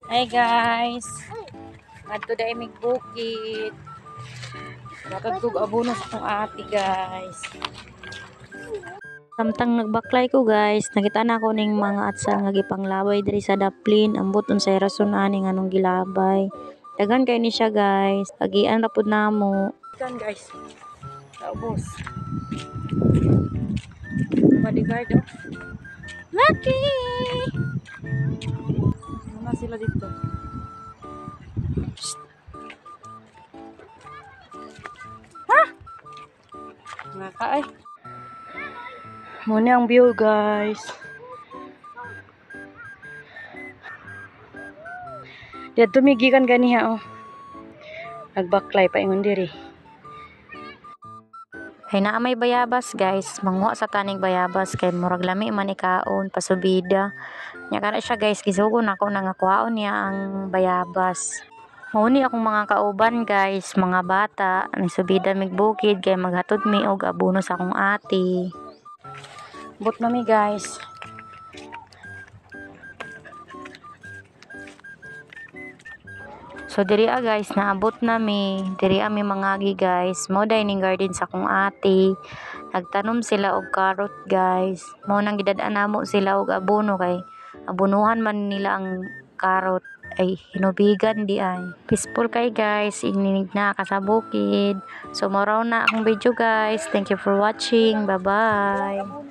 Hi guys, ngadto dai mig bukid. Bakag kog abono sa akong ate guys. Samtang nagbaklay ko guys, nakita na ko ning mga atsal nga gipanglabay diri sa daplin. Ambot unsay rason ani nganong gilabay. Daghan kay ni siya guys. Agian ra pud namo. Kan guys. Taubos. Bodyguard oh. Lucky! Muna sila dito. Shh. Ha? Ngaka ay. Muna ang view guys. Diyan tumigikan ganiha oh. Nagbaklay pa ingon diri. Ay naa may bayabas guys. Manguha sa kaning bayabas kay murag lami man ikaon pasubida. Nya kana siya guys gisugon ako nang kuhaon niya ang bayabas. Mauni akong mga kauban guys, mga bata, nagsubida mig bukid kay maghatod mi og abono sa akong ate. But na mi guys. So diri guys, naabot nami. Diri ami mangagi guys. Mo dining garden sa akong ate. Nagtanom sila og carrot guys. Mo nang gidad-an namo sila og abono kay abunuhan man nila ang carrot ay hinubigan di ay. Peaceful kay guys, ininig na ka sa bukid. So maraw na akong video guys. Thank you for watching. Bye bye.